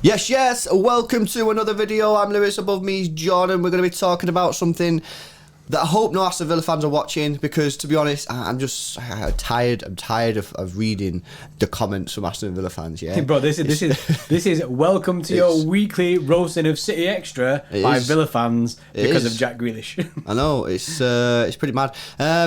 Yes, welcome to another video. I'm Lewis, above me is John, and we're going to be talking about something that I hope no Aston Villa fans are watching, because to be honest, I'm tired of reading the comments from Aston Villa fans. Yeah, bro, this is welcome to your weekly roasting of City Extra by Villa fans because of Jack Grealish. I know, it's pretty mad.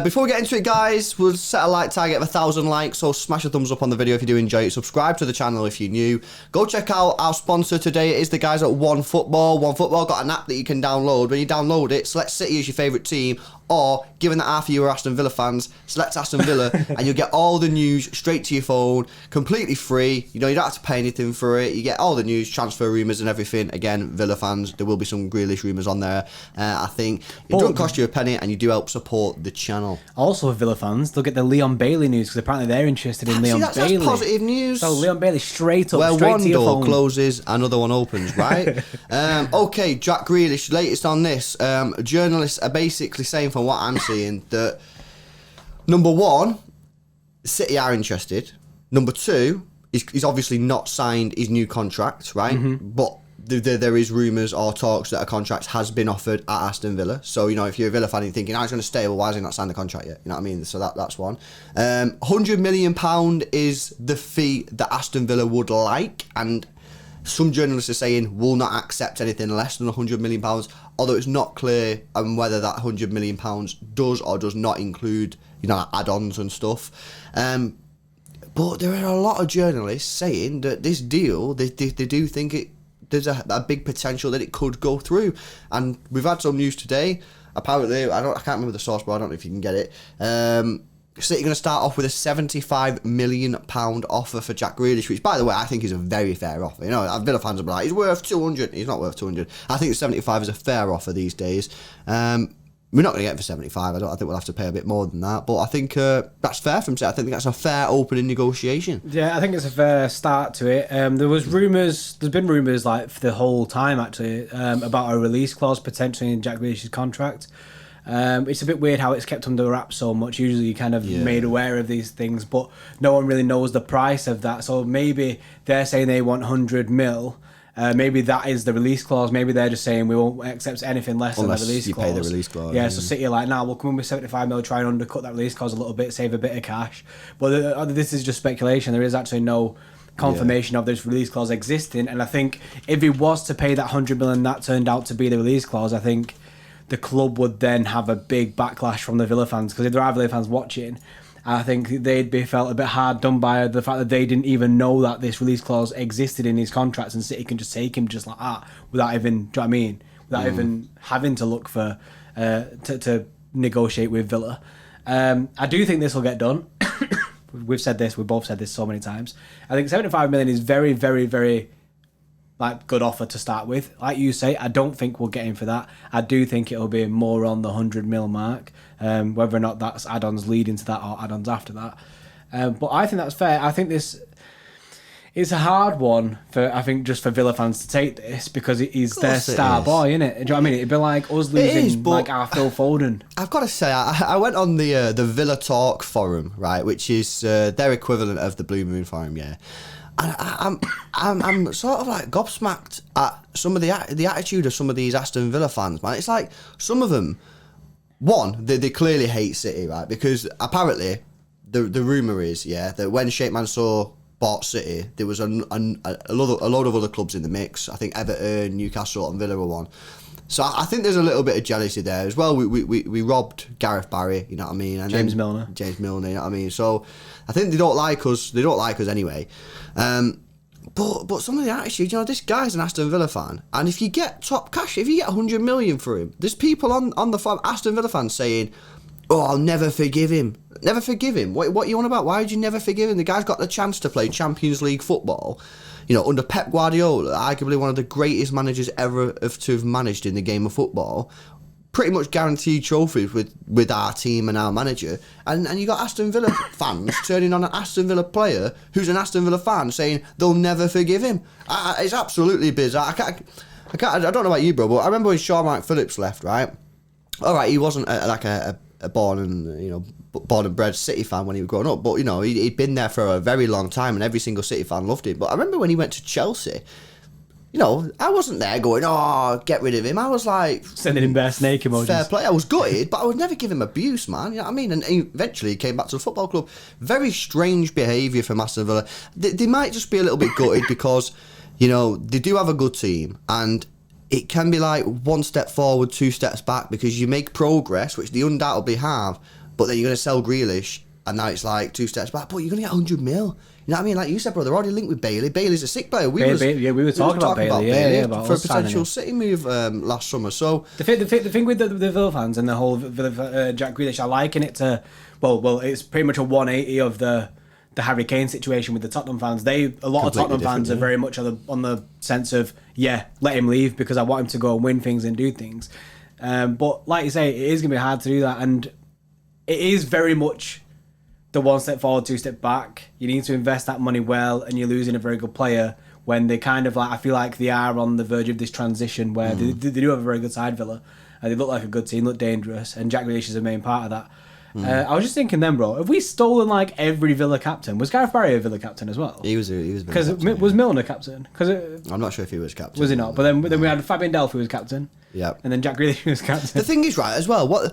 Before we get into it, guys, we'll set a like target of 1,000 likes, so smash a thumbs up on the video if you do enjoy it. Subscribe to the channel if you're new. Go check out our sponsor today. It is the guys at OneFootball. OneFootball got an app that you can download. When you download it, select City as your favourite team, or given that half of you are Aston Villa fans, select Aston Villa and you'll get all the news straight to your phone, completely free. You know, you don't have to pay anything for it. You get all the news, transfer rumours and everything. Again, Villa fans, there will be some Grealish rumours on there. I think it doesn't cost you a penny, and you do help support the channel. Also, Villa fans, they'll get the Leon Bailey news, because apparently they're interested in Leon Bailey. That's positive news. So Leon Bailey straight up, where straight one to your door phone. closes, another one opens, right? Okay, Jack Grealish, latest on this. Journalists are basically saying, from what I'm seeing, that number one, City are interested. Number two, he's obviously not signed his new contract, right? But there is rumours or talks that a contract has been offered at Aston Villa. So, you know, if you're a Villa fan and you're thinking, he's going to stay, well, why has he not signed the contract yet? You know what I mean? So that's one. £100 million is the fee that Aston Villa would like, and some journalists are saying will not accept anything less than £100 million, although it's not clear on whether that £100 million does or does not include, you know, add-ons and stuff. But there are a lot of journalists saying that this deal, they do think there's a big potential that it could go through. And we've had some news today. Apparently, I can't remember the source, but I don't know if you can get it. City going to start off with a £75 million offer for Jack Grealish, which, by the way, I think is a very fair offer. You know, Villa fans will be like, he's worth 200. He's not worth 200. I think 75 is a fair offer these days. We're not going to get it for 75. I think we'll have to pay a bit more than that. But I think that's fair from City. I think that's a fair opening negotiation. Yeah, I think it's a fair start to it. There's been rumours like for the whole time, actually, about a release clause potentially in Jack Grealish's contract. It's a bit weird how it's kept under wraps so much. Usually you're kind of made aware of these things, but no one really knows the price of that. So maybe they're saying they want 100 mil. Maybe that is the release clause. Maybe they're just saying we won't accept anything less than the release clause. Unless you pay the release clause. Yeah, so City are like, we'll come in with 75 mil, try and undercut that release clause a little bit, save a bit of cash. But this is just speculation. There is actually no confirmation of this release clause existing. And I think if he was to pay that 100 million, that turned out to be the release clause, I think the club would then have a big backlash from the Villa fans, because if there are Villa fans watching, I think they'd be felt a bit hard done by the fact that they didn't even know that this release clause existed in his contracts, and City can just take him just like that without even, do you know what I mean? Without even having to look for to negotiate with Villa. I do think this will get done. We've both said this so many times. I think 75 million is very, very, very good offer to start with. Like you say, I don't think we'll get him for that. I do think it'll be more on the 100 mil mark, whether or not that's add-ons leading to that or add-ons after that. But I think that's fair. I think this is a hard one just for Villa fans to take this, because it is their star boy, isn't it? Do you know what I mean? It'd be like us losing our Phil Foden. I've got to say, I went on the Villa Talk forum, right, which is their equivalent of the Blue Moon forum, yeah. And I'm sort of like gobsmacked at some of the attitude of some of these Aston Villa fans, man. It's like some of them, one, they clearly hate City, right? Because apparently the rumour is, that when Sheikh Mansour bought City, there was a load of other clubs in the mix. I think Everton, Newcastle and Villa were one. So I think there's a little bit of jealousy there as well. We robbed Gareth Barry, you know what I mean? And James Milner, you know what I mean? So I think they don't like us. They don't like us anyway. But some of the attitude, you know, this guy's an Aston Villa fan, and if you get top cash, if you get 100 million for him, there's people on the farm, Aston Villa fans, saying, "Oh, I'll never forgive him. Never forgive him. What are you on about? Why would you never forgive him? The guy's got the chance to play Champions League football." You know, under Pep Guardiola, arguably one of the greatest managers ever to have managed in the game of football, pretty much guaranteed trophies with our team and our manager, and you got Aston Villa fans turning on an Aston Villa player who's an Aston Villa fan saying they'll never forgive him. It's absolutely bizarre. I don't know about you, bro, but I remember when Sean Mark Phillips left, right? All right, he wasn't a born and bred City fan when he was growing up, but he'd been there for a very long time, and every single City fan loved him. But I remember when he went to Chelsea. I wasn't there going, oh, get rid of him. I was like... Sending him bear snake emojis. Fair play. I was gutted, but I would never give him abuse, man. You know what I mean? And eventually he came back to the football club. Very strange behaviour from Aston Villa. They might just be a little bit gutted because, they do have a good team. And it can be like one step forward, two steps back, because you make progress, which they undoubtedly have, but then you're going to sell Grealish, and now it's like 2 steps back, but you're going to get 100 mil. You know what I mean? Like you said, bro, they're already linked with Bailey. Bailey's a sick player. We were talking about Bailey for a potential City move last summer. So the thing with the Villa fans and the whole Jack Grealish, I liken it to well, it's pretty much a 180 of the Harry Kane situation with the Tottenham fans. A lot of Tottenham fans are very much on the sense of let him leave because I want him to go and win things and do things. But like you say, it is going to be hard to do that, and it is very much the 1 step forward, 2 step back. You need to invest that money well, and you're losing a very good player when they kind of I feel like they are on the verge of this transition where they do have a very good side, Villa, and they look like a good team, look dangerous, and Jack Grealish is a main part of that. I was just thinking then, bro, have we stolen every Villa captain? Was Gareth Barry a Villa captain as well? He was because was Milner captain? Because I'm not sure if he was captain. Was he not? But then we had Fabian Delph who was captain. Yeah. And then Jack Grealish was captain. The thing is, right, as well,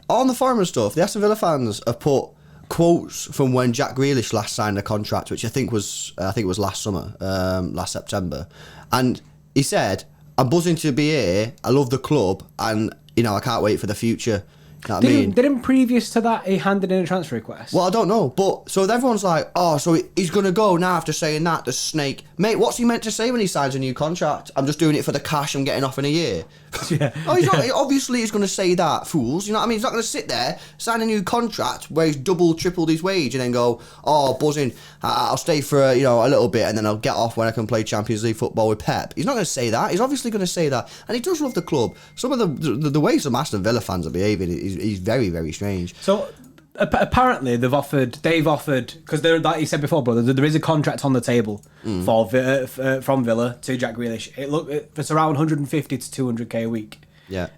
on the forum and stuff, the Aston Villa fans have put quotes from when Jack Grealish last signed a contract, which I think was last summer, last September, and he said, "I'm buzzing to be here. I love the club, and I can't wait for the future." You know what I mean? Didn't previous to that he handed in a transfer request? Well, I don't know, but so everyone's like, "Oh, so he's gonna go now after saying that." The snake, mate. What's he meant to say when he signs a new contract? I'm just doing it for the cash I'm getting off in a year. Yeah. Not. Obviously, he's going to say that, fools. You know what I mean? He's not going to sit there, sign a new contract where he's tripled his wage, and then go, "Oh, buzzing. I'll stay for a little bit, and then I'll get off when I can play Champions League football with Pep." He's not going to say that. He's obviously going to say that, and he does love the club. Some of the way some Aston Villa fans are behaving is very, very strange. So apparently they've offered because like you said before, brother, there is a contract on the table from Villa to Jack Grealish. It's around 150 to 200k a week. Yeah.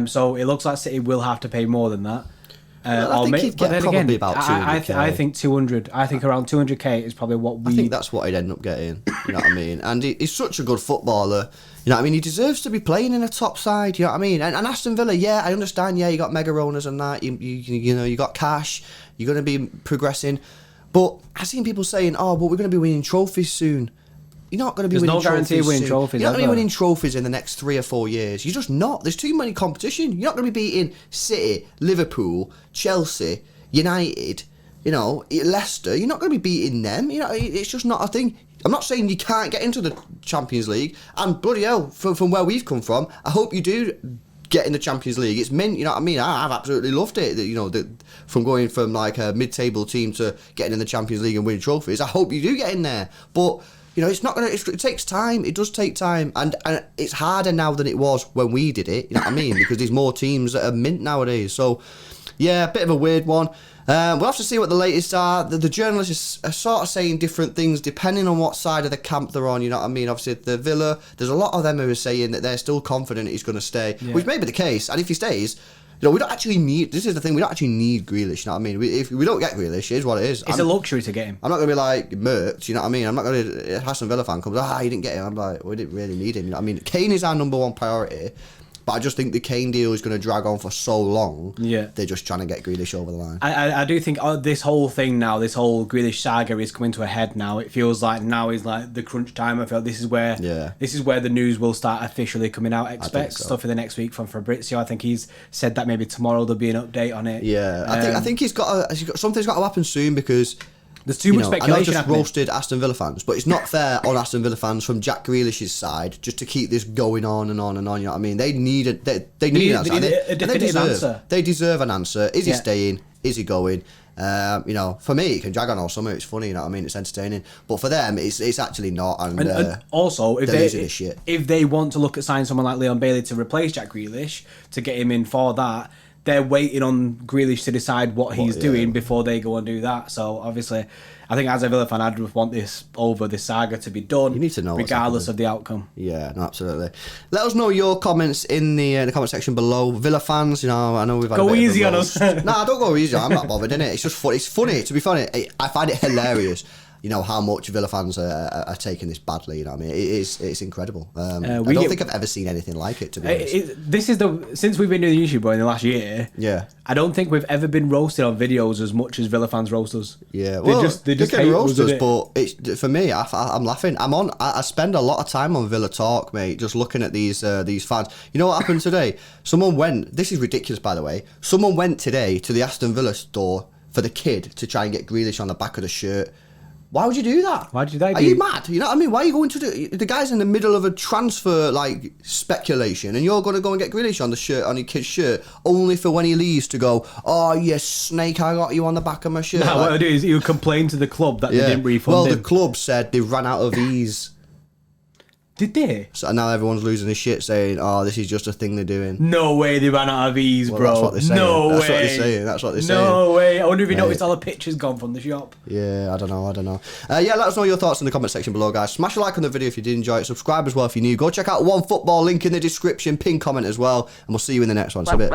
So it looks like City will have to pay more than that. I think he'd get probably about 200k. I think 200. I think around 200k is probably what we. I think that's what he'd end up getting. You know what I mean? And he's such a good footballer. You know what I mean? He deserves to be playing in a top side. You know what I mean? And Aston Villa, I understand. Yeah, you got mega owners and that. You got cash. You're going to be progressing. But I've seen people saying, "Oh, but we're going to be winning trophies soon." You're not going to be winning trophies. There's no guarantee of winning trophies. You're not going to be winning trophies in the next 3 or 4 years. You're just not. There's too many competition. You're not going to be beating City, Liverpool, Chelsea, United, Leicester. You're not going to be beating them. It's just not a thing. I'm not saying you can't get into the Champions League. And bloody hell, from where we've come from, I hope you do get in the Champions League. It's mint, you know what I mean? I've absolutely loved it. From going from like a mid-table team to getting in the Champions League and winning trophies. I hope you do get in there. But it's not gonna. It takes time. It does take time, and it's harder now than it was when we did it. You know what I mean? Because there's more teams that are mint nowadays. So, yeah, a bit of a weird one. We'll have to see what the latest are. The journalists are sort of saying different things depending on what side of the camp they're on. You know what I mean? Obviously, the Villa, there's a lot of them who are saying that they're still confident he's going to stay, which may be the case. And if he stays, we don't actually need. This is the thing. We don't actually need Grealish. You know what I mean? If we don't get Grealish, it is what it is. It's a luxury to get him. I'm not going to be like murked. You know what I mean? I'm not going to. Aston Villa fan comes, you didn't get him. I'm like, we didn't really need him. You know what I mean? Kane is our number one priority. But I just think the Kane deal is going to drag on for so long. Yeah. They're just trying to get Grealish over the line. I do think this whole thing now, this whole Grealish saga is coming to a head now. It feels like now is like the crunch time. I feel this is where the news will start officially coming out. Expect stuff in the next week from Fabrizio. I think he's said that maybe tomorrow there'll be an update on it. Yeah. I think something's got to happen soon because there's too much speculation. I know I just roasted Aston Villa fans, but it's not fair on Aston Villa fans from Jack Grealish's side just to keep this going on and on and on. You know what I mean? They need an answer. They deserve an answer. Is he staying? Is he going? For me, it can drag on all summer. It's funny, you know what I mean? It's entertaining. But for them, it's actually not. And also, if they want to look at signing someone like Leon Bailey to replace Jack Grealish, to get him in for that, they're waiting on Grealish to decide what he's doing before they go and do that. So obviously, I think as a Villa fan, I'd want this saga to be done. You need to know regardless of the outcome. Yeah, no, absolutely. Let us know your comments in the comment section below. Villa fans, I know we've had go easy on us. Nah, don't go easy. I'm not bothered, innit? It's just funny. It's funny. To be funny, I find it hilarious. How much Villa fans are taking this badly. You know what I mean? It's incredible. I don't think I've ever seen anything like it, to be honest. Since we've been doing YouTube in the last year. Yeah. I don't think we've ever been roasted on videos as much as Villa fans roast us. Yeah, well, they just hate roast us, but for me, I'm laughing. I spend a lot of time on Villa Talk, mate, just looking at these fans. You know what happened today? Someone went. This is ridiculous, by the way. Someone went today to the Aston Villa store for the kid to try and get Grealish on the back of the shirt. Why would you do that? Why would you do that? Are you mad? You know what I mean? Why are you going to the guy's in the middle of a transfer speculation, and you're going to go and get Grealish on the shirt, on your kid's shirt, only for when he leaves to go, oh, you snake, I got you on the back of my shirt. What I do is you complain to the club that they didn't refund him. The club said they ran out of these. Did they? So now everyone's losing their shit saying, oh, this is just a thing they're doing. No way they ran out of these, bro. That's what they're saying. That's what they're saying. No way. I wonder if you noticed all the pictures gone from the shop. Yeah, I don't know. Let us know your thoughts in the comment section below, guys. Smash a like on the video if you did enjoy it. Subscribe as well if you're new. Go check out One Football, link in the description, pin comment as well. And we'll see you in the next one. So a bit.